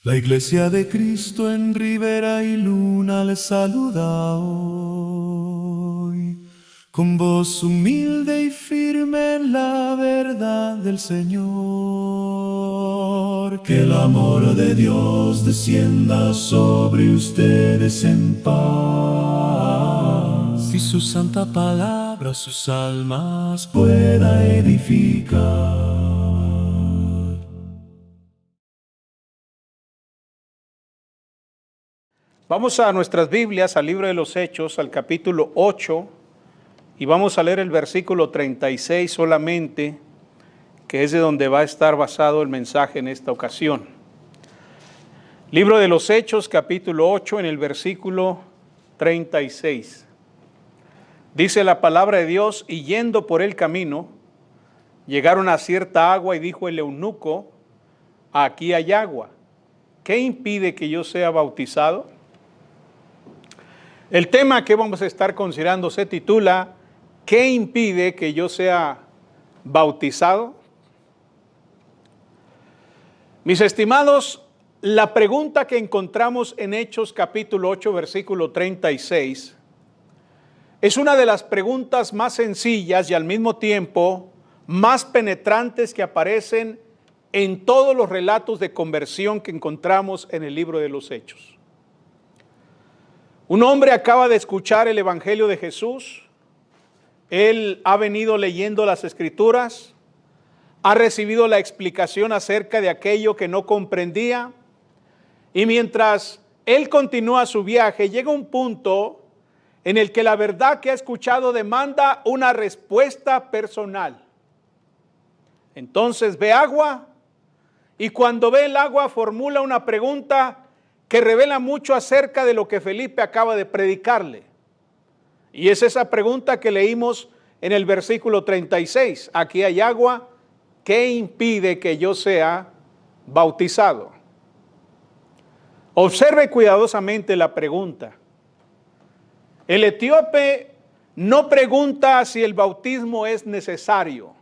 La Iglesia de Cristo en Ribera y Luna les saluda hoy, con voz humilde y firme en la verdad del Señor. Que el amor de Dios descienda sobre ustedes en paz, y su santa palabra sus almas pueda edificar. Vamos a nuestras Biblias, al libro de los Hechos, al capítulo 8, y vamos a leer el versículo 36 solamente, que es de donde va a estar basado el mensaje en esta ocasión. Libro de los Hechos, capítulo 8, en el versículo 36. Dice la palabra de Dios: y yendo por el camino, llegaron a cierta agua, y dijo el eunuco: aquí hay agua, ¿qué impide que yo sea bautizado? El tema que vamos a estar considerando se titula: ¿qué impide que yo sea bautizado? Mis estimados, la pregunta que encontramos en Hechos capítulo 8, versículo 36, es una de las preguntas más sencillas y al mismo tiempo más penetrantes que aparecen en todos los relatos de conversión que encontramos en el libro de los Hechos. Un hombre acaba de escuchar el Evangelio de Jesús. Él ha venido leyendo las Escrituras, ha recibido la explicación acerca de aquello que no comprendía, y mientras él continúa su viaje, llega un punto en el que la verdad que ha escuchado demanda una respuesta personal. Entonces ve agua, y cuando ve el agua formula una pregunta que revela mucho acerca de lo que Felipe acaba de predicarle. Y es esa pregunta que leímos en el versículo 36. Aquí hay agua, ¿qué impide que yo sea bautizado? Observe cuidadosamente la pregunta. El etíope no pregunta si el bautismo es necesario.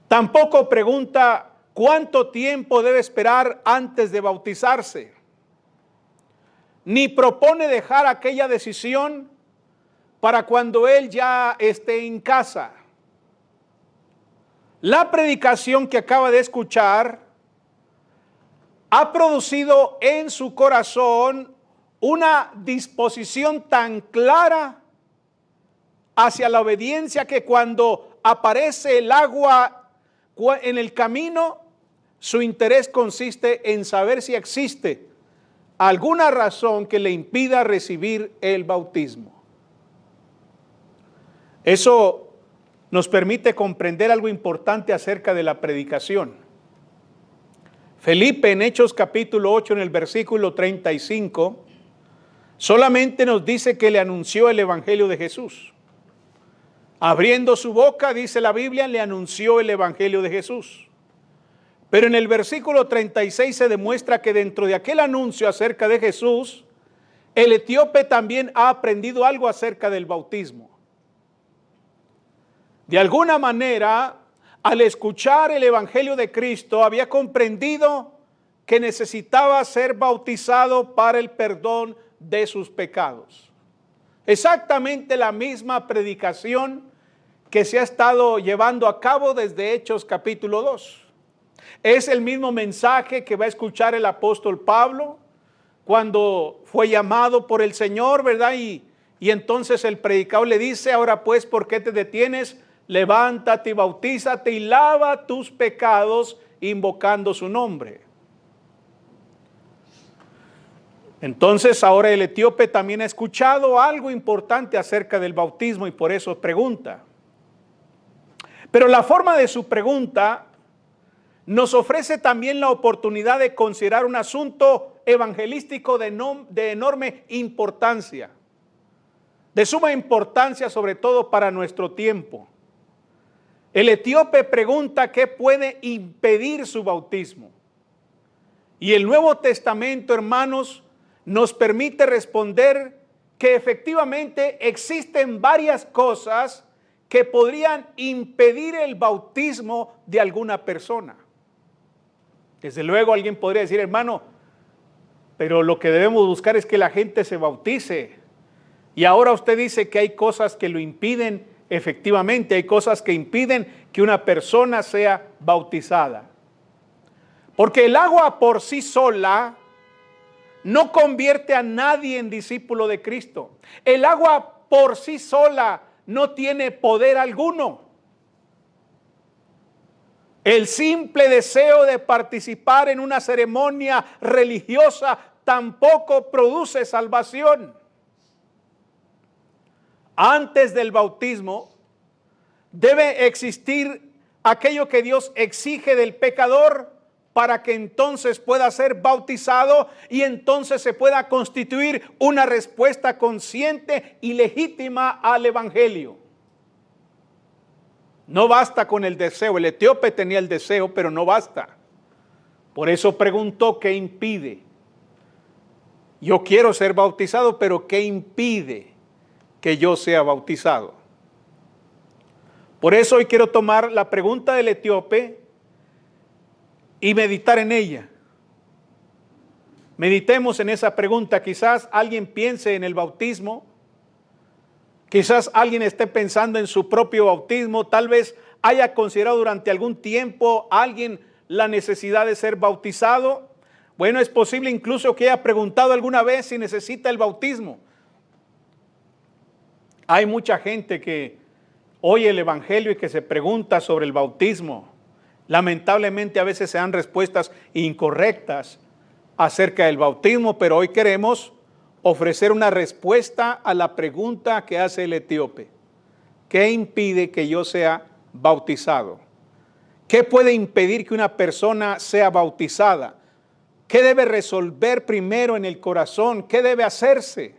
Tampoco pregunta ¿cuánto tiempo debe esperar antes de bautizarse? Ni propone dejar aquella decisión para cuando él ya esté en casa. La predicación que acaba de escuchar ha producido en su corazón una disposición tan clara hacia la obediencia que cuando aparece el agua en el camino, su interés consiste en saber si existe alguna razón que le impida recibir el bautismo. Eso nos permite comprender algo importante acerca de la predicación. Felipe, en Hechos capítulo 8, en el versículo 35, solamente nos dice que le anunció el Evangelio de Jesús. Abriendo su boca, dice la Biblia, le anunció el Evangelio de Jesús. Pero en el versículo 36 se demuestra que dentro de aquel anuncio acerca de Jesús, el etíope también ha aprendido algo acerca del bautismo. De alguna manera, al escuchar el Evangelio de Cristo, había comprendido que necesitaba ser bautizado para el perdón de sus pecados. Exactamente la misma predicación que se ha estado llevando a cabo desde Hechos capítulo 2. Es el mismo mensaje que va a escuchar el apóstol Pablo cuando fue llamado por el Señor, ¿verdad? Y entonces el predicador le dice: ahora pues, ¿por qué te detienes? Levántate y bautízate y lava tus pecados invocando su nombre. Entonces ahora el etíope también ha escuchado algo importante acerca del bautismo y por eso pregunta. Pero la forma de su pregunta nos ofrece también la oportunidad de considerar un asunto evangelístico de enorme importancia, de suma importancia sobre todo para nuestro tiempo. El etíope pregunta qué puede impedir su bautismo. Y el Nuevo Testamento, hermanos, nos permite responder que efectivamente existen varias cosas que podrían impedir el bautismo de alguna persona. Desde luego alguien podría decir, hermano, pero lo que debemos buscar es que la gente se bautice. Y ahora usted dice que hay cosas que lo impiden. Efectivamente, hay cosas que impiden que una persona sea bautizada. Porque el agua por sí sola no convierte a nadie en discípulo de Cristo. El agua por sí sola no tiene poder alguno. El simple deseo de participar en una ceremonia religiosa tampoco produce salvación. Antes del bautismo debe existir aquello que Dios exige del pecador para que entonces pueda ser bautizado y entonces se pueda constituir una respuesta consciente y legítima al evangelio. No basta con el deseo. El etíope tenía el deseo, pero no basta. Por eso preguntó, ¿qué impide? Yo quiero ser bautizado, pero ¿qué impide que yo sea bautizado? Por eso hoy quiero tomar la pregunta del etíope y meditar en ella. Meditemos en esa pregunta. Quizás alguien piense en el bautismo. Quizás alguien esté pensando en su propio bautismo. Tal vez haya considerado durante algún tiempo alguien la necesidad de ser bautizado. Bueno, es posible incluso que haya preguntado alguna vez si necesita el bautismo. Hay mucha gente que oye el evangelio y que se pregunta sobre el bautismo. Lamentablemente a veces se dan respuestas incorrectas acerca del bautismo, pero hoy queremos ofrecer una respuesta a la pregunta que hace el etíope. ¿Qué impide que yo sea bautizado? ¿Qué puede impedir que una persona sea bautizada? ¿Qué debe resolver primero en el corazón? ¿Qué debe hacerse?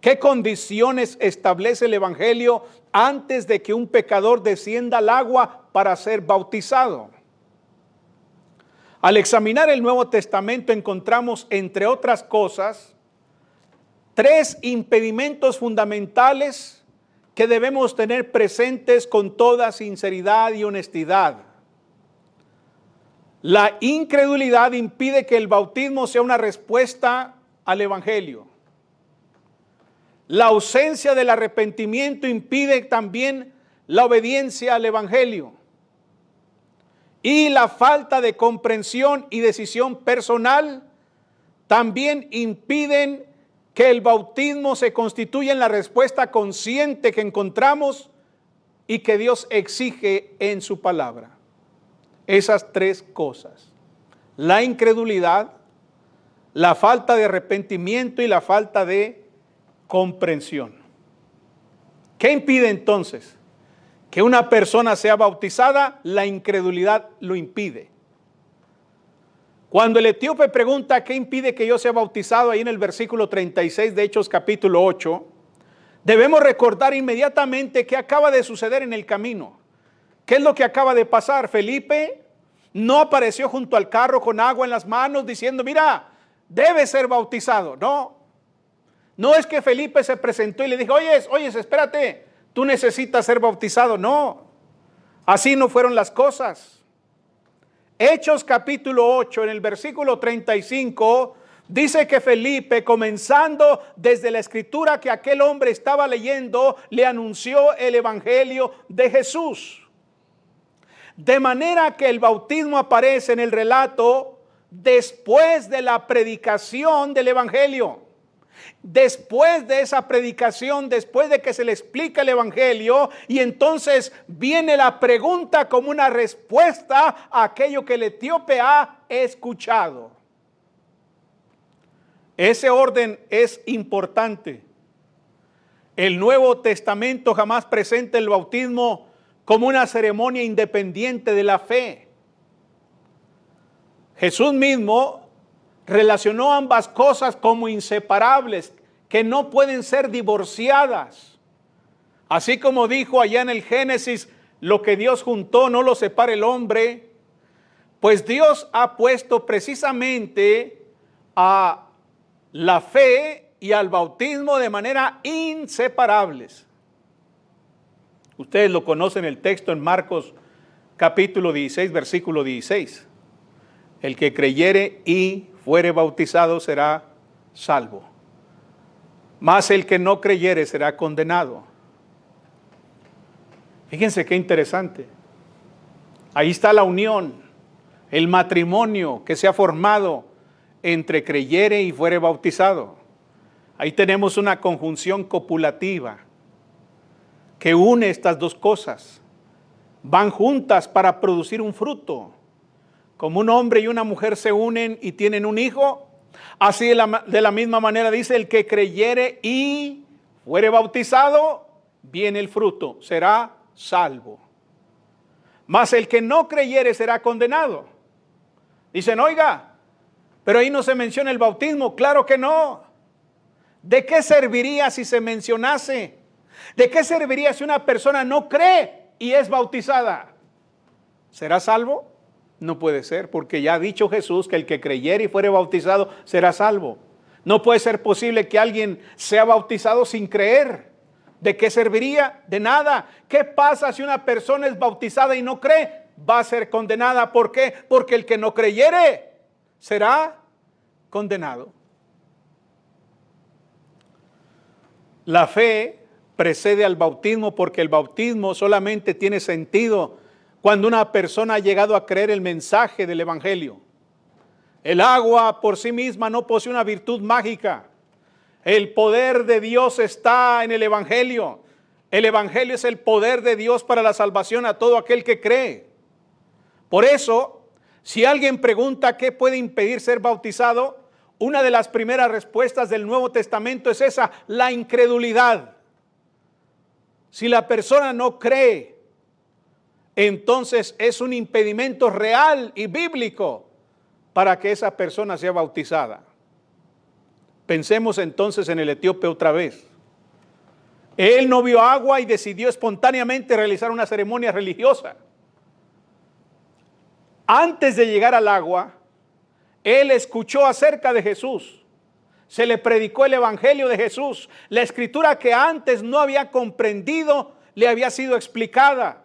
¿Qué condiciones establece el evangelio antes de que un pecador descienda al agua para ser bautizado? Al examinar el Nuevo Testamento encontramos, entre otras cosas, 3 impedimentos fundamentales que debemos tener presentes con toda sinceridad y honestidad. La incredulidad impide que el bautismo sea una respuesta al evangelio. La ausencia del arrepentimiento impide también la obediencia al evangelio. Y la falta de comprensión y decisión personal también impiden que el bautismo se constituya en la respuesta consciente que encontramos y que Dios exige en su palabra. Esas 3 cosas: la incredulidad, la falta de arrepentimiento y la falta de comprensión. ¿Qué impide entonces que una persona sea bautizada? La incredulidad lo impide. Cuando el etíope pregunta ¿qué impide que yo sea bautizado? Ahí en el versículo 36 de Hechos capítulo 8, debemos recordar inmediatamente qué acaba de suceder en el camino. ¿Qué es lo que acaba de pasar? Felipe no apareció junto al carro con agua en las manos diciendo, mira, debe ser bautizado. No es que Felipe se presentó y le dijo, oye, espérate, tú necesitas ser bautizado. No, así no fueron las cosas. Hechos capítulo 8, en el versículo 35, dice que Felipe, comenzando desde la escritura que aquel hombre estaba leyendo, le anunció el evangelio de Jesús. De manera que el bautismo aparece en el relato después de la predicación del evangelio. Después de esa predicación, después de que se le explica el evangelio, y entonces viene la pregunta como una respuesta a aquello que el etíope ha escuchado. Ese orden es importante. El Nuevo Testamento jamás presenta el bautismo como una ceremonia independiente de la fe. Jesús mismo relacionó ambas cosas como inseparables, que no pueden ser divorciadas. Así como dijo allá en el Génesis, lo que Dios juntó no lo separa el hombre, pues Dios ha puesto precisamente a la fe y al bautismo de manera inseparables. Ustedes lo conocen el texto en Marcos capítulo 16, versículo 16. El que creyere y fuere bautizado será salvo. Mas el que no creyere será condenado. Fíjense qué interesante. Ahí está la unión, el matrimonio que se ha formado entre creyere y fuere bautizado. Ahí tenemos una conjunción copulativa que une estas dos cosas. Van juntas para producir un fruto. Como un hombre y una mujer se unen y tienen un hijo, así de la misma manera dice, el que creyere y fuere bautizado, viene el fruto, será salvo. Mas el que no creyere será condenado. Dicen, oiga, pero ahí no se menciona el bautismo. Claro que no. ¿De qué serviría si se mencionase? ¿De qué serviría si una persona no cree y es bautizada? ¿Será salvo? No puede ser, porque ya ha dicho Jesús que el que creyere y fuere bautizado será salvo. No puede ser posible que alguien sea bautizado sin creer. ¿De qué serviría? De nada. ¿Qué pasa si una persona es bautizada y no cree? Va a ser condenada. ¿Por qué? Porque el que no creyere será condenado. La fe precede al bautismo porque el bautismo solamente tiene sentido cuando una persona ha llegado a creer el mensaje del Evangelio. El agua por sí misma no posee una virtud mágica. El poder de Dios está en el Evangelio. El Evangelio es el poder de Dios para la salvación a todo aquel que cree. Por eso, si alguien pregunta qué puede impedir ser bautizado, una de las primeras respuestas del Nuevo Testamento es esa, la incredulidad. Si la persona no cree, entonces es un impedimento real y bíblico para que esa persona sea bautizada. Pensemos entonces en el etíope otra vez. Él no vio agua y decidió espontáneamente realizar una ceremonia religiosa. Antes de llegar al agua, él escuchó acerca de Jesús. Se le predicó el evangelio de Jesús. La escritura que antes no había comprendido le había sido explicada.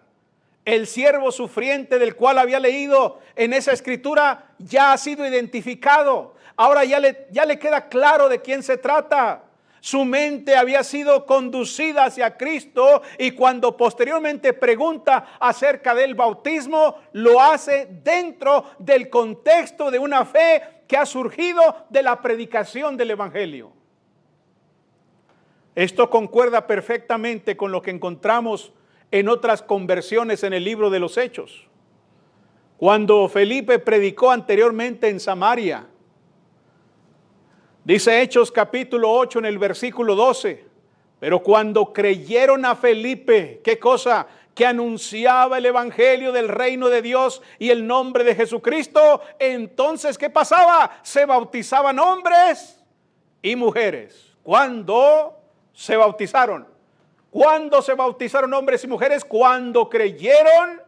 El siervo sufriente del cual había leído en esa escritura ya ha sido identificado. Ahora ya le queda claro de quién se trata. Su mente había sido conducida hacia Cristo y cuando posteriormente pregunta acerca del bautismo, lo hace dentro del contexto de una fe que ha surgido de la predicación del Evangelio. Esto concuerda perfectamente con lo que encontramos en otras conversiones en el libro de los Hechos. Cuando Felipe predicó anteriormente en Samaria, dice Hechos capítulo 8 en el versículo 12, pero cuando creyeron a Felipe, ¿qué cosa? Que anunciaba el evangelio del reino de Dios y el nombre de Jesucristo, entonces ¿qué pasaba? Se bautizaban hombres y mujeres. ¿Cuándo se bautizaron? ¿Cuándo se bautizaron hombres y mujeres? Cuando creyeron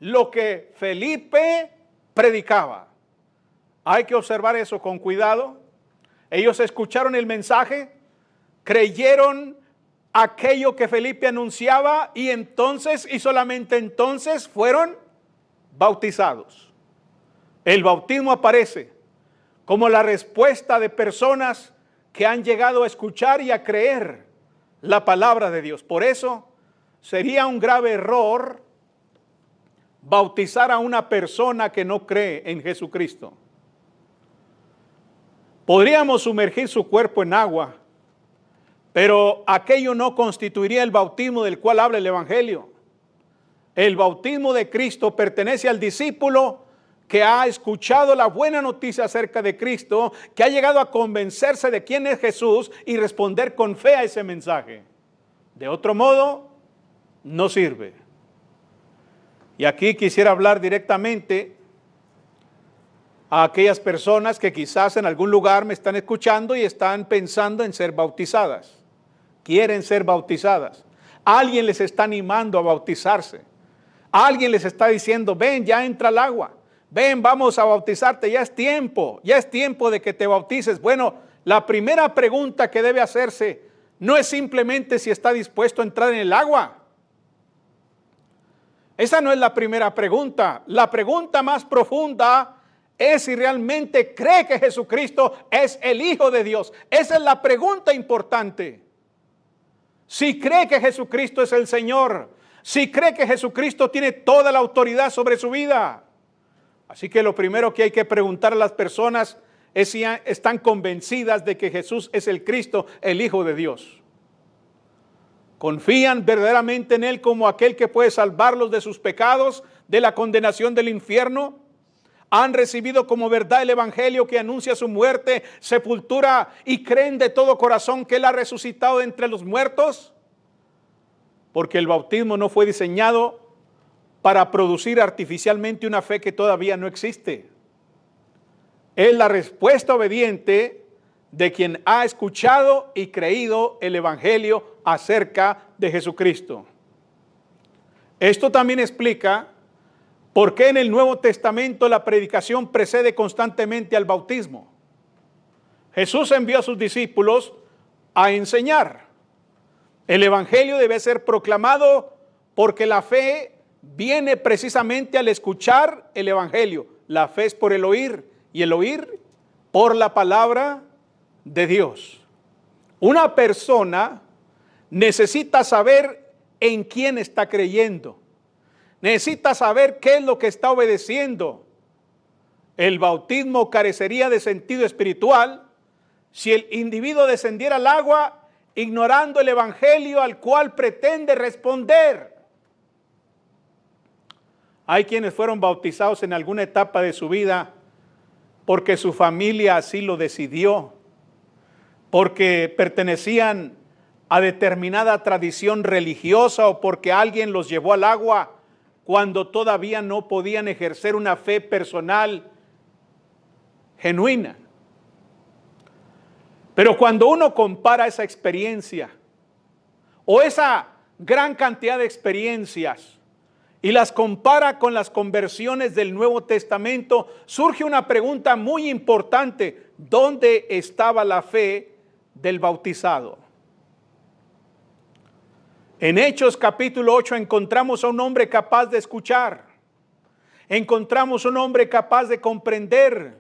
lo que Felipe predicaba. Hay que observar eso con cuidado. Ellos escucharon el mensaje, creyeron aquello que Felipe anunciaba y entonces, y solamente entonces, fueron bautizados. El bautismo aparece como la respuesta de personas que han llegado a escuchar y a creer la palabra de Dios. Por eso sería un grave error bautizar a una persona que no cree en Jesucristo. Podríamos sumergir su cuerpo en agua, pero aquello no constituiría el bautismo del cual habla el Evangelio. El bautismo de Cristo pertenece al discípulo que ha escuchado la buena noticia acerca de Cristo, que ha llegado a convencerse de quién es Jesús y responder con fe a ese mensaje. De otro modo, no sirve. Y aquí quisiera hablar directamente a aquellas personas que quizás en algún lugar me están escuchando y están pensando en ser bautizadas. Quieren ser bautizadas. Alguien les está animando a bautizarse. Alguien les está diciendo, ven, ya entra al agua. Ven, vamos a bautizarte, ya es tiempo de que te bautices. Bueno, la primera pregunta que debe hacerse no es simplemente si está dispuesto a entrar en el agua. Esa no es la primera pregunta. La pregunta más profunda es si realmente cree que Jesucristo es el Hijo de Dios. Esa es la pregunta importante. Si cree que Jesucristo es el Señor, si cree que Jesucristo tiene toda la autoridad sobre su vida. Así que lo primero que hay que preguntar a las personas es si están convencidas de que Jesús es el Cristo, el Hijo de Dios. ¿Confían verdaderamente en Él como aquel que puede salvarlos de sus pecados, de la condenación del infierno? ¿Han recibido como verdad el Evangelio que anuncia su muerte, sepultura y creen de todo corazón que Él ha resucitado de entre los muertos? Porque el bautismo no fue diseñado para producir artificialmente una fe que todavía no existe. Es la respuesta obediente de quien ha escuchado y creído el Evangelio acerca de Jesucristo. Esto también explica por qué en el Nuevo Testamento la predicación precede constantemente al bautismo. Jesús envió a sus discípulos a enseñar. El Evangelio debe ser proclamado porque la fe viene precisamente al escuchar el Evangelio. La fe es por el oír y el oír por la palabra de Dios. Una persona necesita saber en quién está creyendo. Necesita saber qué es lo que está obedeciendo. El bautismo carecería de sentido espiritual si el individuo descendiera al agua ignorando el Evangelio al cual pretende responder. Hay quienes fueron bautizados en alguna etapa de su vida porque su familia así lo decidió, porque pertenecían a determinada tradición religiosa o porque alguien los llevó al agua cuando todavía no podían ejercer una fe personal genuina. Pero cuando uno compara esa experiencia o esa gran cantidad de experiencias y las compara con las conversiones del Nuevo Testamento, surge una pregunta muy importante: ¿dónde estaba la fe del bautizado? En Hechos capítulo 8 encontramos a un hombre capaz de escuchar, encontramos un hombre capaz de comprender,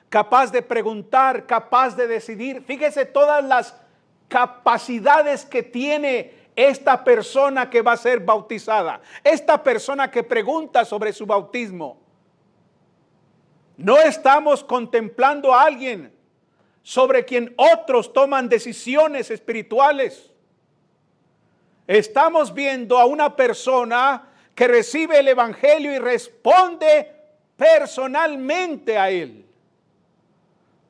capaz de preguntar, capaz de decidir. Fíjese todas las capacidades que tiene esta persona que va a ser bautizada, esta persona que pregunta sobre su bautismo. No estamos contemplando a alguien sobre quien otros toman decisiones espirituales. Estamos viendo a una persona que recibe el Evangelio y responde personalmente a él.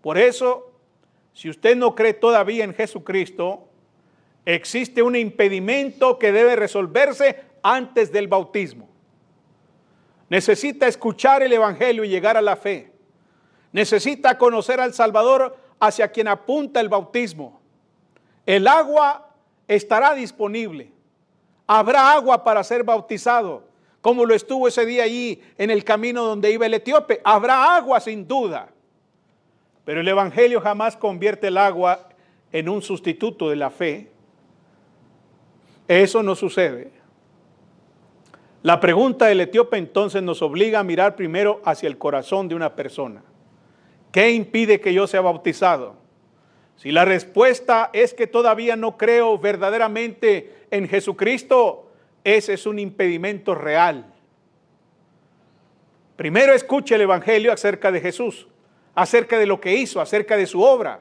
Por eso, si usted no cree todavía en Jesucristo, existe un impedimento que debe resolverse antes del bautismo. Necesita escuchar el Evangelio y llegar a la fe. Necesita conocer al Salvador hacia quien apunta el bautismo. El agua estará disponible. Habrá agua para ser bautizado, como lo estuvo ese día allí en el camino donde iba el etíope. Habrá agua sin duda. Pero el Evangelio jamás convierte el agua en un sustituto de la fe. Eso no sucede. La pregunta del etíope entonces nos obliga a mirar primero hacia el corazón de una persona. ¿Qué impide que yo sea bautizado? Si la respuesta es que todavía no creo verdaderamente en Jesucristo, ese es un impedimento real. Primero escuche el Evangelio acerca de Jesús, acerca de lo que hizo, acerca de su obra,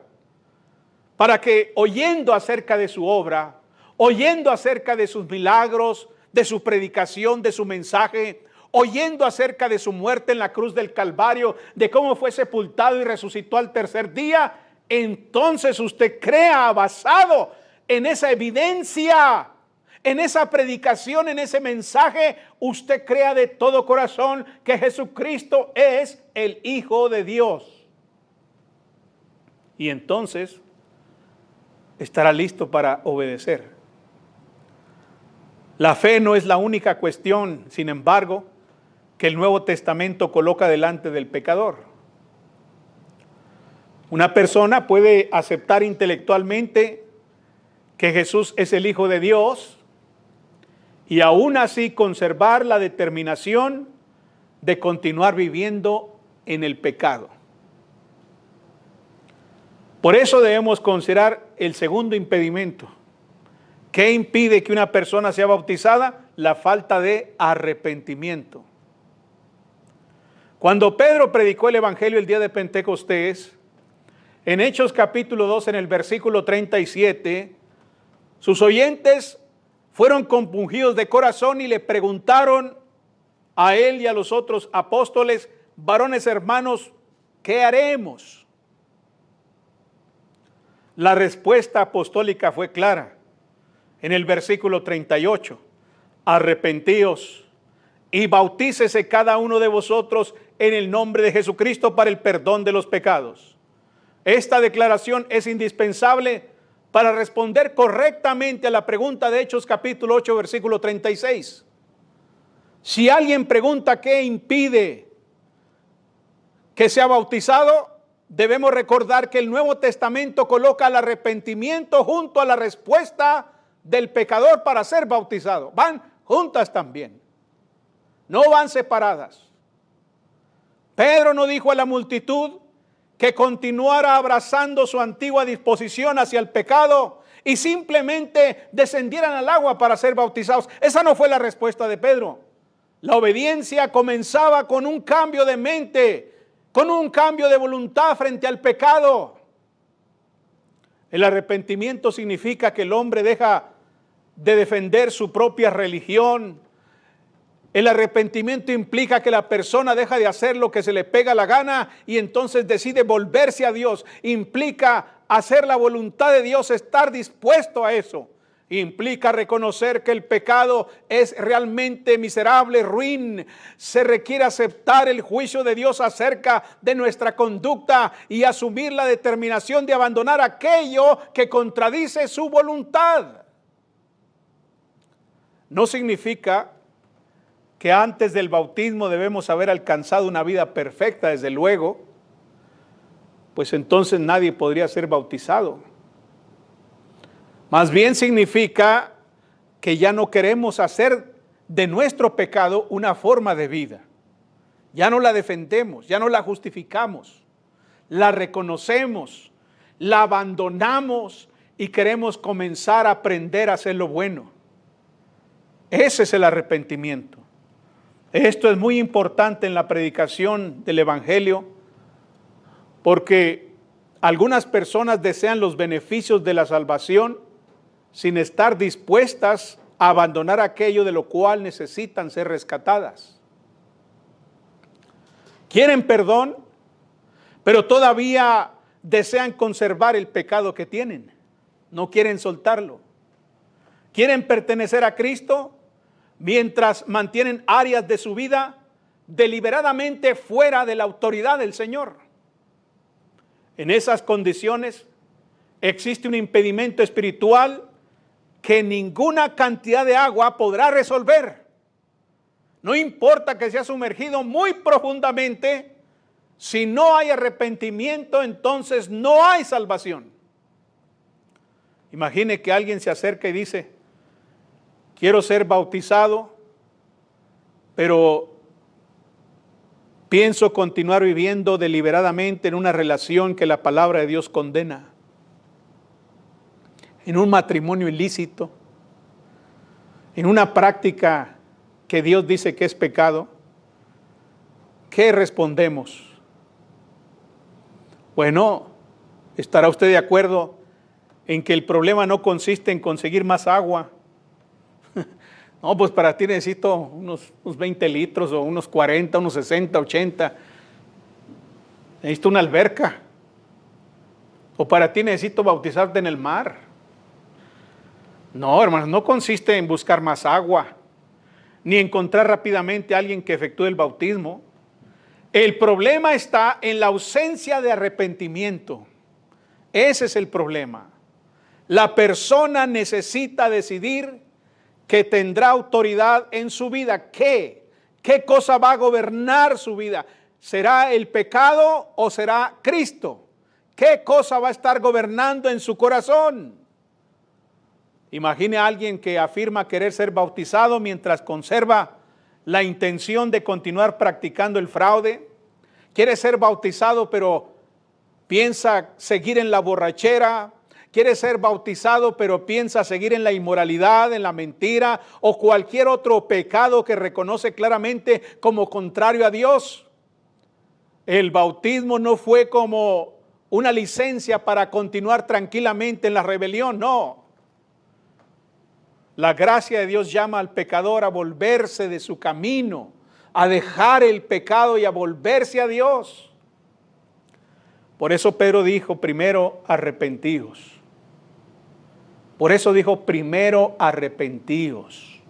para que oyendo acerca de su obra, oyendo acerca de sus milagros, de su predicación, de su mensaje, oyendo acerca de su muerte en la cruz del Calvario, de cómo fue sepultado y resucitó al tercer día, entonces usted crea basado en esa evidencia, en esa predicación, en ese mensaje, usted crea de todo corazón que Jesucristo es el Hijo de Dios. Y entonces estará listo para obedecer. La fe no es la única cuestión, sin embargo, que el Nuevo Testamento coloca delante del pecador. Una persona puede aceptar intelectualmente que Jesús es el Hijo de Dios y aún así conservar la determinación de continuar viviendo en el pecado. Por eso debemos considerar el segundo impedimento. ¿Qué impide que una persona sea bautizada? La falta de arrepentimiento. Cuando Pedro predicó el Evangelio el día de Pentecostés, en Hechos capítulo 2, en el versículo 37, sus oyentes fueron compungidos de corazón y le preguntaron a él y a los otros apóstoles: varones hermanos, ¿qué haremos? La respuesta apostólica fue clara. En el versículo 38, arrepentíos y bautícese cada uno de vosotros en el nombre de Jesucristo para el perdón de los pecados. Esta declaración es indispensable para responder correctamente a la pregunta de Hechos capítulo 8, versículo 36. Si alguien pregunta qué impide que sea bautizado, debemos recordar que el Nuevo Testamento coloca el arrepentimiento junto a la respuesta del pecador para ser bautizado. Van juntas también, no van separadas. Pedro no dijo a la multitud que continuara abrazando su antigua disposición hacia el pecado y simplemente descendieran al agua para ser bautizados. Esa no fue la respuesta de Pedro. La obediencia comenzaba con un cambio de mente, con un cambio de voluntad frente al pecado. El arrepentimiento significa que el hombre deja de defender su propia religión. El arrepentimiento implica que la persona deja de hacer lo que se le pega la gana y entonces decide volverse a Dios. Implica hacer la voluntad de Dios, estar dispuesto a eso. Implica reconocer que el pecado es realmente miserable, ruin. Se requiere aceptar el juicio de Dios acerca de nuestra conducta y asumir la determinación de abandonar aquello que contradice su voluntad. No significa que antes del bautismo debemos haber alcanzado una vida perfecta, desde luego, pues entonces nadie podría ser bautizado. Más bien significa que ya no queremos hacer de nuestro pecado una forma de vida. Ya no la defendemos, ya no la justificamos, la reconocemos, la abandonamos y queremos comenzar a aprender a hacer lo bueno. Ese es el arrepentimiento. Esto es muy importante en la predicación del Evangelio, porque algunas personas desean los beneficios de la salvación sin estar dispuestas a abandonar aquello de lo cual necesitan ser rescatadas. Quieren perdón, pero todavía desean conservar el pecado que tienen. No quieren soltarlo. Quieren pertenecer a Cristo mientras mantienen áreas de su vida deliberadamente fuera de la autoridad del Señor. En esas condiciones existe un impedimento espiritual que ninguna cantidad de agua podrá resolver. No importa que sea sumergido muy profundamente, si no hay arrepentimiento, entonces no hay salvación. Imagine que alguien se acerca y dice: quiero ser bautizado, pero pienso continuar viviendo deliberadamente en una relación que la palabra de Dios condena, en un matrimonio ilícito, en una práctica que Dios dice que es pecado. ¿Qué respondemos? Bueno, ¿estará usted de acuerdo en que el problema no consiste en conseguir más agua? No, pues para ti necesito unos 20 litros o unos 40, unos 60, 80. Necesito una alberca. O para ti necesito bautizarte en el mar. No, hermanos, no consiste en buscar más agua, ni encontrar rápidamente a alguien que efectúe el bautismo. El problema está en la ausencia de arrepentimiento. Ese es el problema. La persona necesita decidir que tendrá autoridad en su vida. ¿Qué cosa va a gobernar su vida? ¿Será el pecado o será Cristo? ¿Qué cosa va a estar gobernando en su corazón? Imagine a alguien que afirma querer ser bautizado mientras conserva la intención de continuar practicando el fraude, quiere ser bautizado pero piensa seguir en la borrachera, quiere ser bautizado pero piensa seguir en la inmoralidad, en la mentira o cualquier otro pecado que reconoce claramente como contrario a Dios. El bautismo no fue como una licencia para continuar tranquilamente en la rebelión, no. La gracia de Dios llama al pecador a volverse de su camino, a dejar el pecado y a volverse a Dios. Por eso Pedro dijo, primero arrepentíos. Por eso dijo, primero arrepentíos.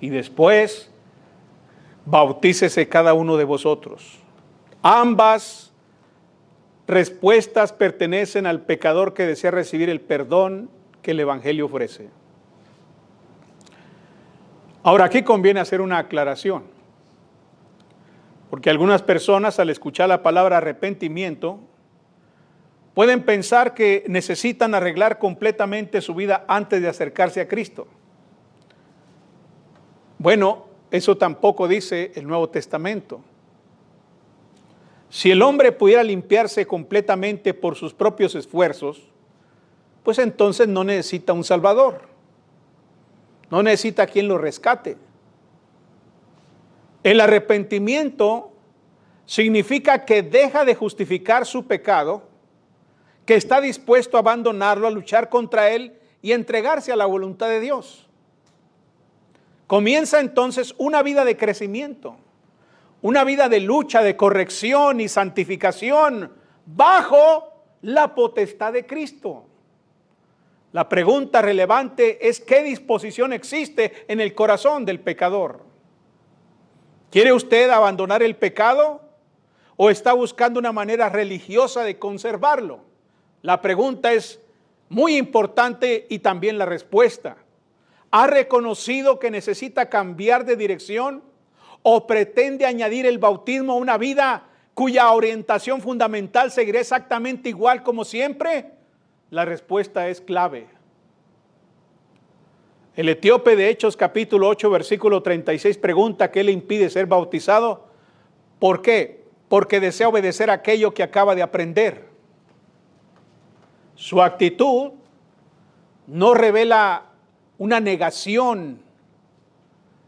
Y después, bautícese cada uno de vosotros. Ambas respuestas pertenecen al pecador que desea recibir el perdón que el Evangelio ofrece. Ahora, aquí conviene hacer una aclaración, porque algunas personas al escuchar la palabra arrepentimiento pueden pensar que necesitan arreglar completamente su vida antes de acercarse a Cristo. Bueno, eso tampoco dice el Nuevo Testamento. Si el hombre pudiera limpiarse completamente por sus propios esfuerzos, pues entonces no necesita un Salvador. No necesita quien lo rescate. El arrepentimiento significa que deja de justificar su pecado, que está dispuesto a abandonarlo, a luchar contra él y entregarse a la voluntad de Dios. Comienza entonces una vida de crecimiento, una vida de lucha, de corrección y santificación bajo la potestad de Cristo. La pregunta relevante es ¿qué disposición existe en el corazón del pecador? ¿Quiere usted abandonar el pecado o está buscando una manera religiosa de conservarlo? La pregunta es muy importante y también la respuesta. ¿Ha reconocido que necesita cambiar de dirección o pretende añadir el bautismo a una vida cuya orientación fundamental seguirá exactamente igual como siempre? La respuesta es clave. El etíope de Hechos capítulo 8 versículo 36 pregunta ¿qué le impide ser bautizado? ¿Por qué? Porque desea obedecer aquello que acaba de aprender. Su actitud no revela una negación.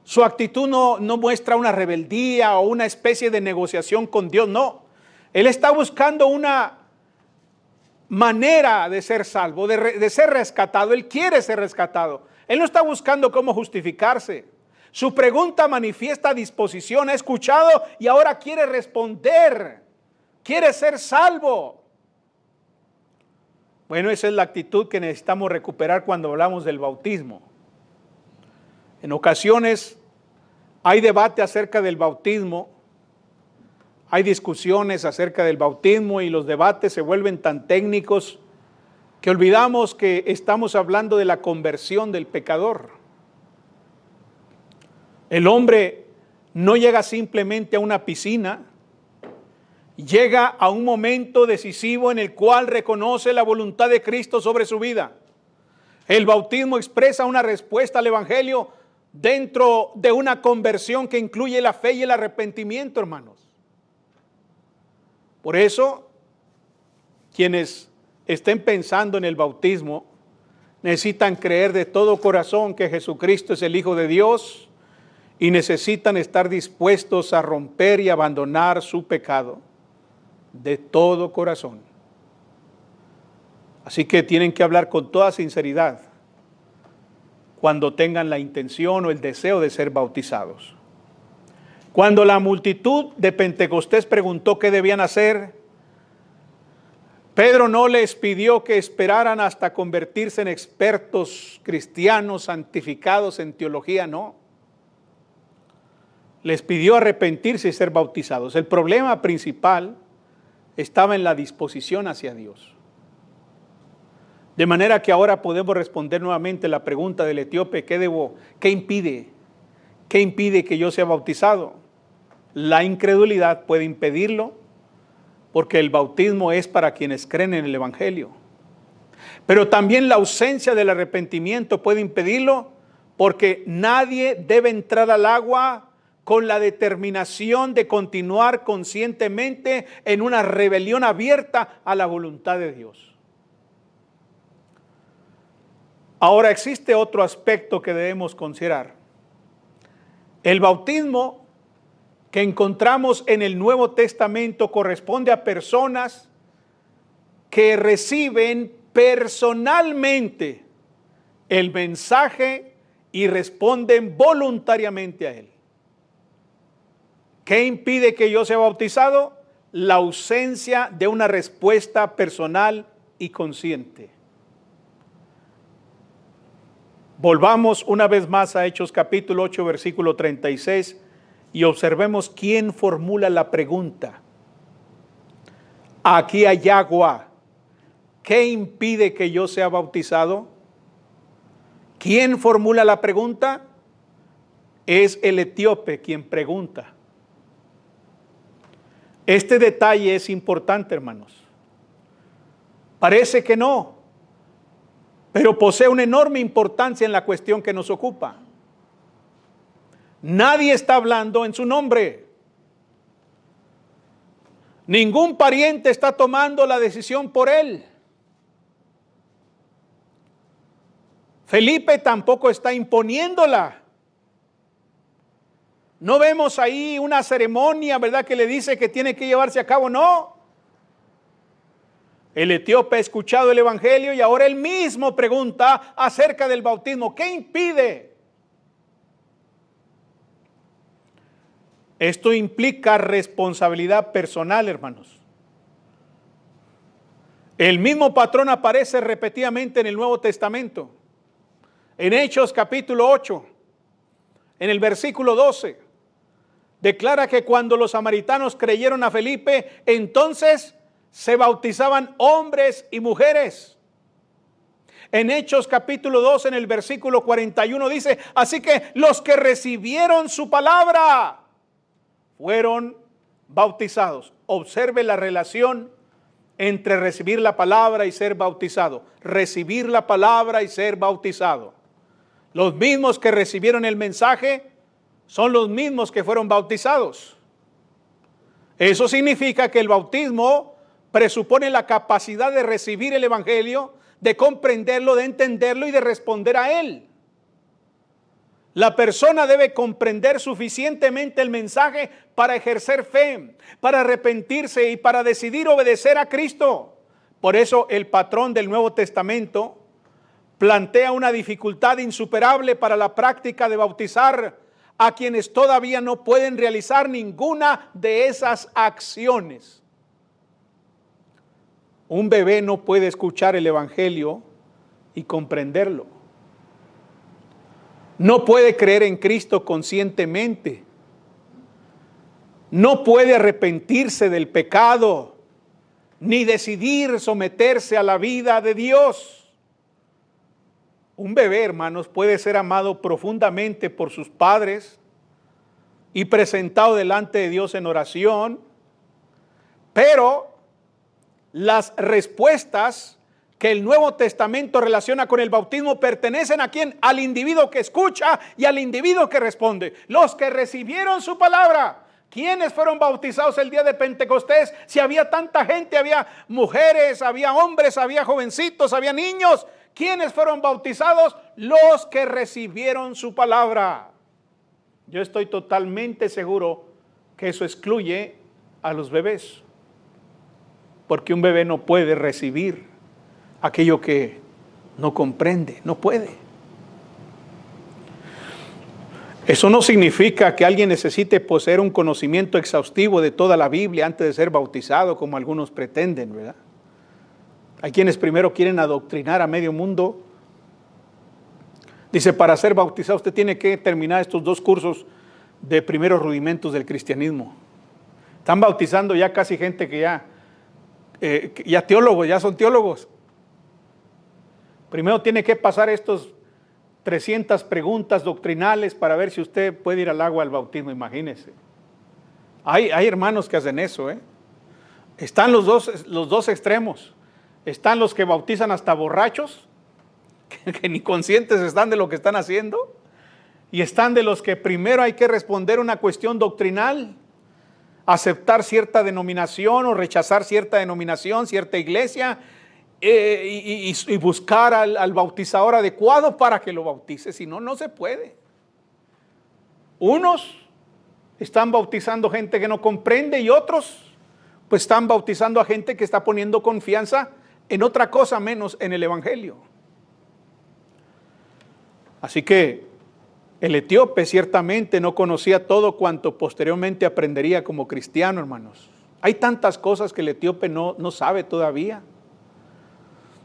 Su actitud no muestra una rebeldía o una especie de negociación con Dios, no. Él está buscando una manera de ser salvo, de ser rescatado. Él quiere ser rescatado. Él no está buscando cómo justificarse. Su pregunta manifiesta disposición, ha escuchado y ahora quiere responder. Quiere ser salvo. Bueno, esa es la actitud que necesitamos recuperar cuando hablamos del bautismo. En ocasiones hay debate acerca del bautismo, hay discusiones acerca del bautismo y los debates se vuelven tan técnicos que olvidamos que estamos hablando de la conversión del pecador. El hombre no llega simplemente a una piscina, llega a un momento decisivo en el cual reconoce la voluntad de Cristo sobre su vida. El bautismo expresa una respuesta al Evangelio dentro de una conversión que incluye la fe y el arrepentimiento, hermanos. Por eso, quienes estén pensando en el bautismo, necesitan creer de todo corazón que Jesucristo es el Hijo de Dios y necesitan estar dispuestos a romper y abandonar su pecado de todo corazón. Así que tienen que hablar con toda sinceridad cuando tengan la intención o el deseo de ser bautizados. Cuando la multitud de Pentecostés preguntó qué debían hacer, Pedro no les pidió que esperaran hasta convertirse en expertos cristianos santificados en teología, no. Les pidió arrepentirse y ser bautizados. El problema principal estaba en la disposición hacia Dios. De manera que ahora podemos responder nuevamente la pregunta del etíope, ¿qué impide que yo sea bautizado? La incredulidad puede impedirlo, porque el bautismo es para quienes creen en el Evangelio. Pero también la ausencia del arrepentimiento puede impedirlo, porque nadie debe entrar al agua con la determinación de continuar conscientemente en una rebelión abierta a la voluntad de Dios. Ahora existe otro aspecto que debemos considerar. El bautismo que encontramos en el Nuevo Testamento corresponde a personas que reciben personalmente el mensaje y responden voluntariamente a él. ¿Qué impide que yo sea bautizado? La ausencia de una respuesta personal y consciente. Volvamos una vez más a Hechos capítulo 8, versículo 36 y observemos quién formula la pregunta. Aquí hay agua. ¿Qué impide que yo sea bautizado? ¿Quién formula la pregunta? Es el etíope quien pregunta. Este detalle es importante, hermanos. Parece que no, pero posee una enorme importancia en la cuestión que nos ocupa. Nadie está hablando en su nombre. Ningún pariente está tomando la decisión por él. Felipe tampoco está imponiéndola. No vemos ahí una ceremonia, ¿verdad?, que le dice que tiene que llevarse a cabo. No. El etíope ha escuchado el evangelio y ahora él mismo pregunta acerca del bautismo. ¿Qué impide? Esto implica responsabilidad personal, hermanos. El mismo patrón aparece repetidamente en el Nuevo Testamento. En Hechos capítulo 8, en el versículo 12, declara que cuando los samaritanos creyeron a Felipe, entonces se bautizaban hombres y mujeres. En Hechos capítulo 2, en el versículo 41 dice, así que los que recibieron su palabra fueron bautizados. Observe la relación entre recibir la palabra y ser bautizado. Recibir la palabra y ser bautizado. Los mismos que recibieron el mensaje son los mismos que fueron bautizados. Eso significa que el bautismo presupone la capacidad de recibir el evangelio, de comprenderlo, de entenderlo y de responder a él. La persona debe comprender suficientemente el mensaje para ejercer fe, para arrepentirse y para decidir obedecer a Cristo. Por eso el patrón del Nuevo Testamento plantea una dificultad insuperable para la práctica de bautizar a quienes todavía no pueden realizar ninguna de esas acciones. Un bebé no puede escuchar el evangelio y comprenderlo. No puede creer en Cristo conscientemente. No puede arrepentirse del pecado, ni decidir someterse a la vida de Dios. Un bebé, hermanos, puede ser amado profundamente por sus padres y presentado delante de Dios en oración, pero las respuestas que el Nuevo Testamento relaciona con el bautismo pertenecen ¿a quién? Al individuo que escucha y al individuo que responde. Los que recibieron su palabra. ¿Quiénes fueron bautizados el día de Pentecostés? Si había tanta gente, había mujeres, había hombres, había jovencitos, había niños. ¿Quiénes fueron bautizados? Los que recibieron su palabra. Yo estoy totalmente seguro que eso excluye a los bebés, porque un bebé no puede recibir aquello que no comprende, no puede. Eso no significa que alguien necesite poseer un conocimiento exhaustivo de toda la Biblia antes de ser bautizado, como algunos pretenden, ¿verdad? Hay quienes primero quieren adoctrinar a medio mundo. Dice, para ser bautizado usted tiene que terminar estos 2 cursos de primeros rudimentos del cristianismo. Están bautizando ya casi gente que ya teólogos, ya son teólogos. Primero tiene que pasar estos 300 preguntas doctrinales para ver si usted puede ir al agua al bautismo, imagínese. Hay hermanos que hacen eso, Están los dos extremos. Están los que bautizan hasta borrachos, que ni conscientes están de lo que están haciendo. y están de los que primero hay que responder una cuestión doctrinal, aceptar cierta denominación o rechazar cierta denominación, cierta iglesia, y buscar al bautizador adecuado para que lo bautice. Si no, no se puede. Unos están bautizando gente que no comprende y otros pues están bautizando a gente que está poniendo confianza en otra cosa menos en el evangelio. Así que el etíope ciertamente no conocía todo cuanto posteriormente aprendería como cristiano, hermanos. Hay tantas cosas que el etíope no sabe todavía.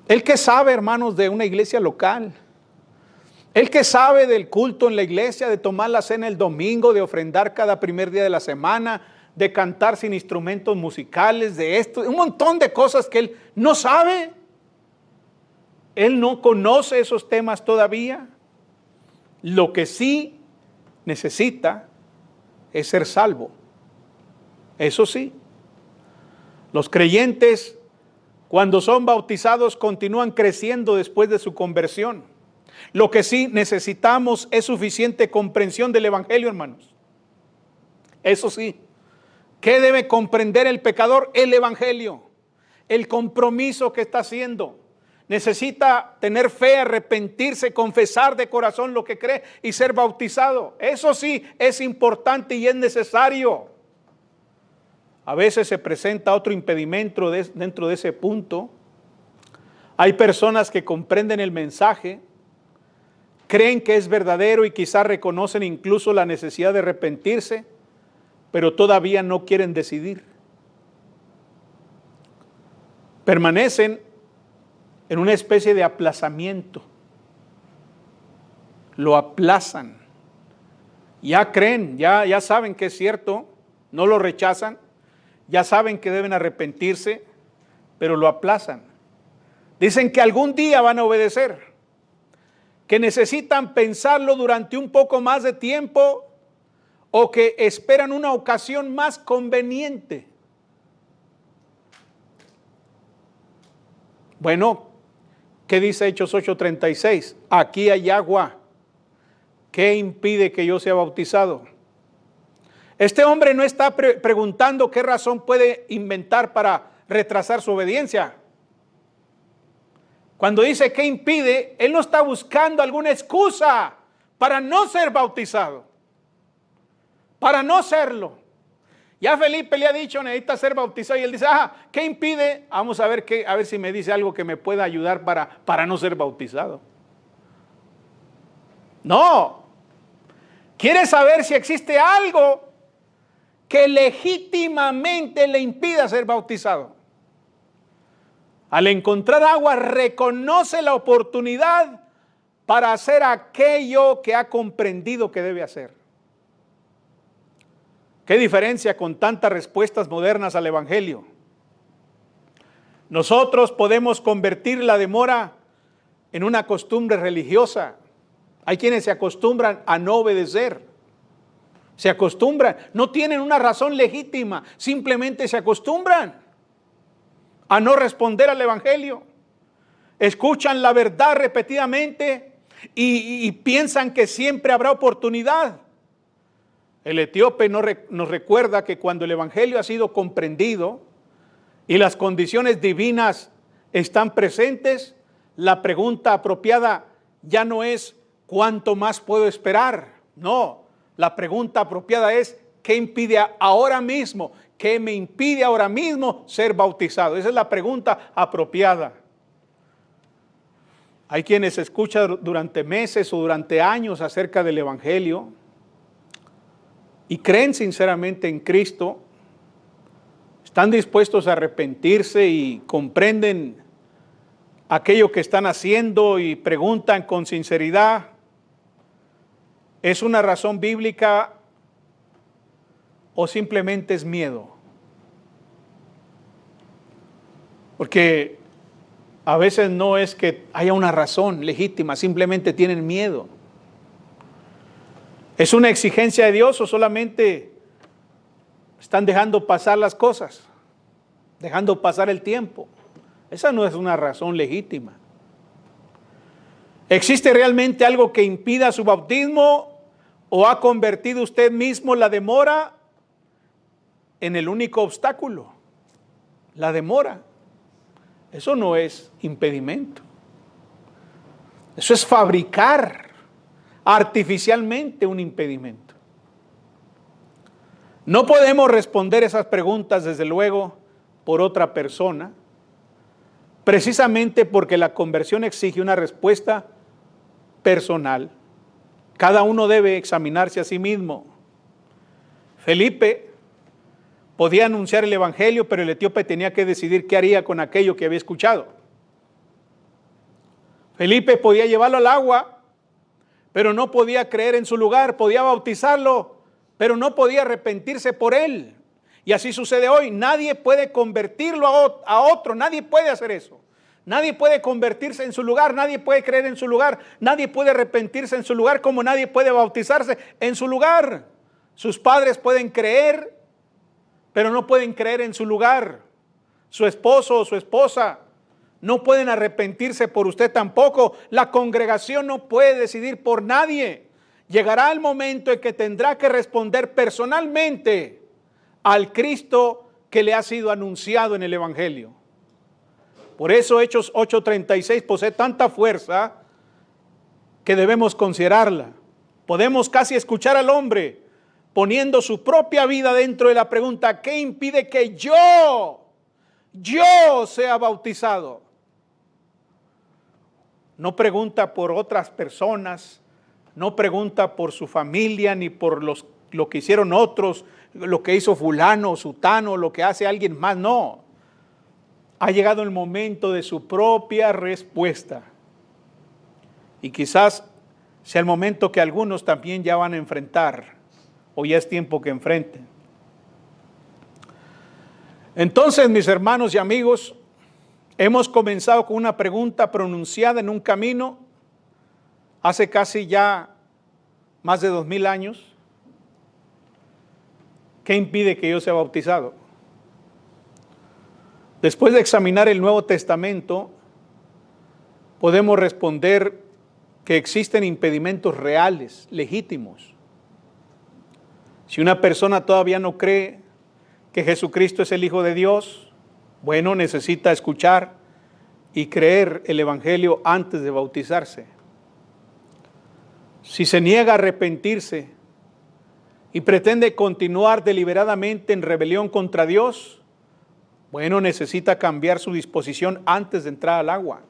El que sabe, hermanos, de una iglesia local, el que sabe del culto en la iglesia, de tomar la cena el domingo, de ofrendar cada primer día de la semana, de cantar sin instrumentos musicales, de esto, un montón de cosas que él no sabe. Él no conoce esos temas todavía. Lo que sí necesita es ser salvo. Eso sí, los creyentes cuando son bautizados continúan creciendo después de su conversión. Lo que sí necesitamos es suficiente comprensión del evangelio, hermanos. Eso sí. ¿Qué debe comprender el pecador? El evangelio, el compromiso que está haciendo. Necesita tener fe, arrepentirse, confesar de corazón lo que cree y ser bautizado. Eso sí es importante y es necesario. A veces se presenta otro impedimento dentro de ese punto. Hay personas que comprenden el mensaje, creen que es verdadero y quizás reconocen incluso la necesidad de arrepentirse, pero todavía no quieren decidir. Permanecen en una especie de aplazamiento. Lo aplazan. Ya creen, ya saben que es cierto, no lo rechazan, ya saben que deben arrepentirse, pero lo aplazan. Dicen que algún día van a obedecer, que necesitan pensarlo durante un poco más de tiempo o que esperan una ocasión más conveniente. Bueno, ¿qué dice Hechos 8:36? Aquí hay agua. ¿Qué impide que yo sea bautizado? Este hombre no está preguntando qué razón puede inventar para retrasar su obediencia. Cuando dice qué impide, él no está buscando alguna excusa para no ser bautizado, para no serlo. Ya Felipe le ha dicho, necesita ser bautizado, y él dice, ¿qué impide? Vamos a ver si me dice algo que me pueda ayudar para no ser bautizado. No. Quiere saber si existe algo que legítimamente le impida ser bautizado. Al encontrar agua, reconoce la oportunidad para hacer aquello que ha comprendido que debe hacer. ¿Qué diferencia con tantas respuestas modernas al evangelio? Nosotros podemos convertir la demora en una costumbre religiosa. Hay quienes se acostumbran a no obedecer. Se acostumbran, no tienen una razón legítima, simplemente se acostumbran a no responder al evangelio. Escuchan la verdad repetidamente y piensan que siempre habrá oportunidad. El etíope nos recuerda que cuando el evangelio ha sido comprendido y las condiciones divinas están presentes, la pregunta apropiada ya no es ¿cuánto más puedo esperar? No, la pregunta apropiada es ¿qué impide ahora mismo? ¿Qué me impide ahora mismo ser bautizado? Esa es la pregunta apropiada. Hay quienes escuchan durante meses o durante años acerca del evangelio y creen sinceramente en Cristo, están dispuestos a arrepentirse y comprenden aquello que están haciendo y preguntan con sinceridad, ¿es una razón bíblica o simplemente es miedo? Porque a veces no es que haya una razón legítima, simplemente tienen miedo. ¿Es una exigencia de Dios o solamente están dejando pasar las cosas, dejando pasar el tiempo? Esa no es una razón legítima. ¿Existe realmente algo que impida su bautismo ¿O ha convertido usted mismo la demora en el único obstáculo? La demora. Eso no es impedimento. Eso es fabricar artificialmente un impedimento. No podemos responder esas preguntas, desde luego, por otra persona, precisamente porque la conversión exige una respuesta personal. Cada uno debe examinarse a sí mismo. Felipe podía anunciar el evangelio, pero el etíope tenía que decidir qué haría con aquello que había escuchado. Felipe podía llevarlo al agua, pero no podía creer en su lugar. Podía bautizarlo, pero no podía arrepentirse por él. Y así sucede hoy. Nadie puede convertirlo a otro. Nadie puede hacer eso. Nadie puede convertirse en su lugar. Nadie puede creer en su lugar. Nadie puede arrepentirse en su lugar, como nadie puede bautizarse en su lugar. Sus padres pueden creer, pero no pueden creer en su lugar. Su esposo o su esposa no pueden arrepentirse por usted tampoco. La congregación no puede decidir por nadie. Llegará el momento en que tendrá que responder personalmente al Cristo que le ha sido anunciado en el evangelio. Por eso Hechos 8:36 posee tanta fuerza que debemos considerarla. Podemos casi escuchar al hombre poniendo su propia vida dentro de la pregunta: ¿qué impide que yo sea bautizado? No pregunta por otras personas, no pregunta por su familia, ni por lo que hicieron otros, lo que hizo fulano, sutano, lo que hace alguien más, no. Ha llegado el momento de su propia respuesta. Y quizás sea el momento que algunos también ya van a enfrentar, o ya es tiempo que enfrenten. Entonces, mis hermanos y amigos, hemos comenzado con una pregunta pronunciada en un camino hace casi ya más de 2000 años. ¿Qué impide que yo sea bautizado? Después de examinar el Nuevo Testamento, podemos responder que existen impedimentos reales, legítimos. Si una persona todavía no cree que Jesucristo es el Hijo de Dios, bueno, necesita escuchar y creer el evangelio antes de bautizarse. Si se niega a arrepentirse y pretende continuar deliberadamente en rebelión contra Dios, bueno, necesita cambiar su disposición antes de entrar al agua.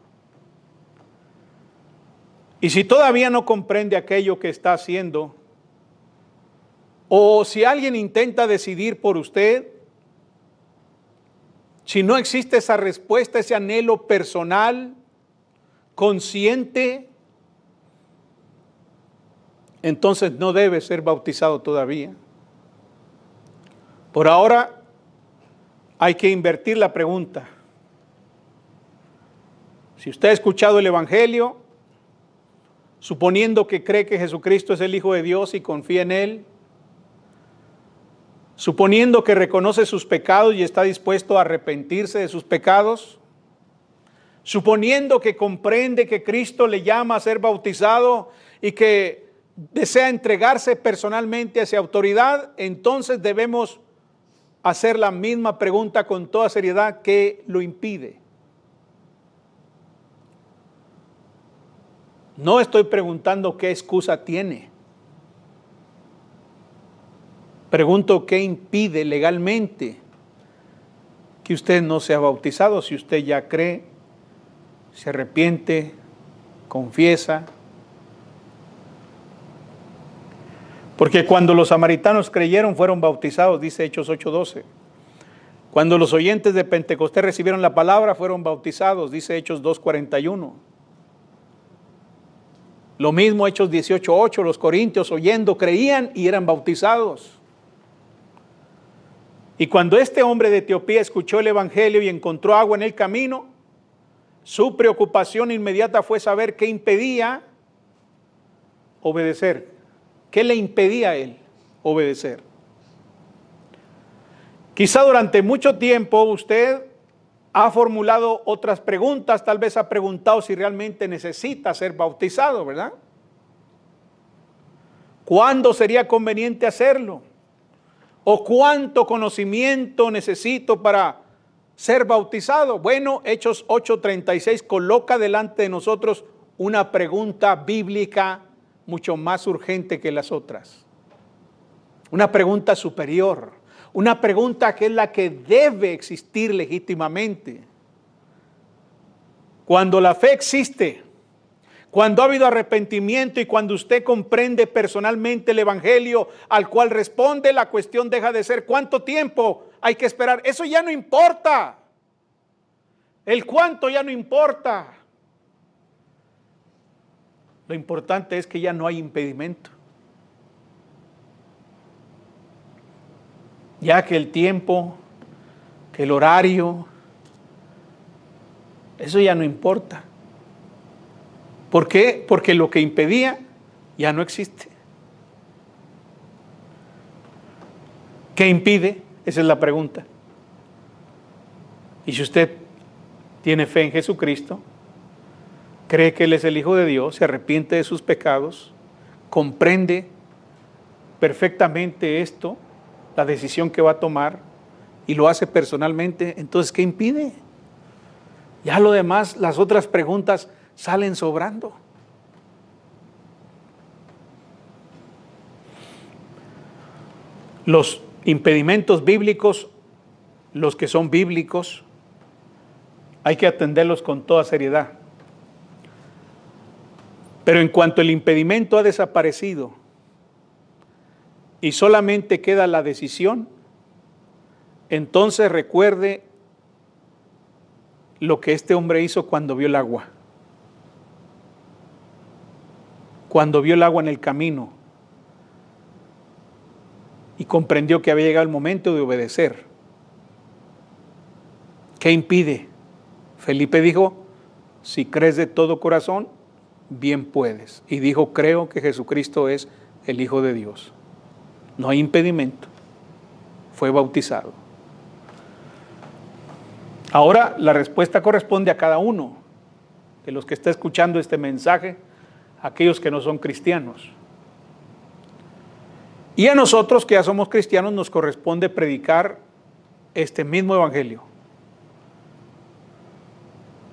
Y si todavía no comprende aquello que está haciendo, o si alguien intenta decidir por usted, si no existe esa respuesta, ese anhelo personal, consciente, entonces no debe ser bautizado todavía. Por ahora hay que invertir la pregunta. Si usted ha escuchado el evangelio, suponiendo que cree que Jesucristo es el Hijo de Dios y confía en Él, suponiendo que reconoce sus pecados y está dispuesto a arrepentirse de sus pecados, suponiendo que comprende que Cristo le llama a ser bautizado y que desea entregarse personalmente a esa autoridad, entonces debemos hacer la misma pregunta con toda seriedad: ¿qué lo impide? No estoy preguntando qué excusa tiene. Pregunto qué impide legalmente que usted no sea bautizado. Si usted ya cree, se arrepiente, confiesa. Porque cuando los samaritanos creyeron, fueron bautizados, dice Hechos 8:12. Cuando los oyentes de Pentecostés recibieron la palabra, fueron bautizados, dice Hechos 2:41. Lo mismo Hechos 18:8, los corintios oyendo, creían y eran bautizados. Y cuando este hombre de Etiopía escuchó el evangelio y encontró agua en el camino, su preocupación inmediata fue saber qué impedía obedecer. ¿Qué le impedía a él obedecer? Quizá durante mucho tiempo usted ha formulado otras preguntas, tal vez ha preguntado si realmente necesita ser bautizado, ¿verdad? ¿Cuándo sería conveniente hacerlo? ¿O cuánto conocimiento necesito para ser bautizado? Bueno, Hechos 8:36 coloca delante de nosotros una pregunta bíblica mucho más urgente que las otras. Una pregunta superior, una pregunta que es la que debe existir legítimamente. Cuando la fe existe, cuando ha habido arrepentimiento y cuando usted comprende personalmente el evangelio al cual responde, la cuestión deja de ser ¿cuánto tiempo hay que esperar? Eso ya no importa. El cuánto ya no importa. Lo importante es que ya no hay impedimento. Ya que el tiempo, que el horario, eso ya no importa. ¿Por qué? Porque lo que impedía ya no existe. ¿Qué impide? Esa es la pregunta. Y si usted tiene fe en Jesucristo, cree que Él es el Hijo de Dios, se arrepiente de sus pecados, comprende perfectamente esto, la decisión que va a tomar, y lo hace personalmente, entonces ¿qué impide? Ya lo demás, las otras preguntas salen sobrando. Los impedimentos bíblicos, los que son bíblicos, hay que atenderlos con toda seriedad. Pero en cuanto el impedimento ha desaparecido y solamente queda la decisión, entonces recuerde lo que este hombre hizo cuando vio el agua. Cuando vio el agua en el camino y comprendió que había llegado el momento de obedecer. ¿Qué impide? Felipe dijo, si crees de todo corazón, bien puedes. Y dijo, creo que Jesucristo es el Hijo de Dios. No hay impedimento. Fue bautizado. Ahora la respuesta corresponde a cada uno de los que está escuchando este mensaje, aquellos que no son cristianos. Y a nosotros que ya somos cristianos nos corresponde predicar este mismo evangelio.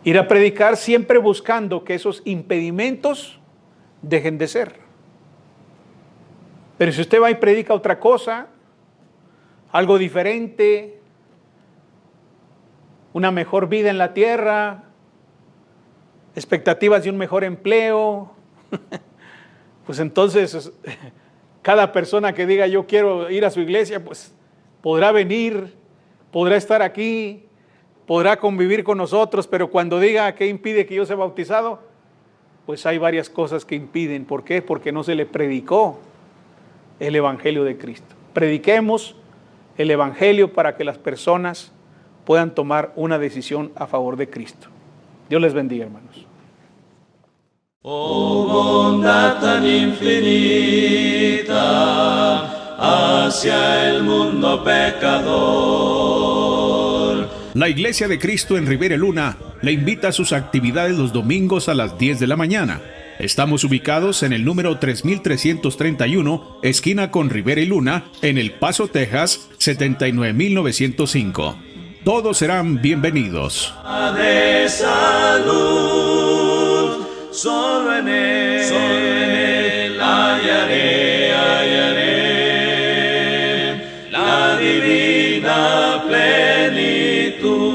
Ir a predicar siempre buscando que esos impedimentos dejen de ser. Pero si usted va y predica otra cosa, algo diferente, una mejor vida en la tierra, expectativas de un mejor empleo, pues entonces cada persona que diga yo quiero ir a su iglesia, pues podrá venir, podrá estar aquí, podrá convivir con nosotros, pero cuando diga ¿qué impide que yo sea bautizado? Pues hay varias cosas que impiden. ¿Por qué? Porque no se le predicó el evangelio de Cristo. Prediquemos el evangelio para que las personas puedan tomar una decisión a favor de Cristo. Dios les bendiga, hermanos. Oh bondad tan infinita hacia el mundo pecador. La Iglesia de Cristo en Rivera Luna le invita a sus actividades los domingos a las 10 de la mañana. Estamos ubicados en el número 3331, esquina con Rivera y Luna, en El Paso, Texas, 79905. Todos serán bienvenidos. De salud, solo en él hallaré la divina plenitud.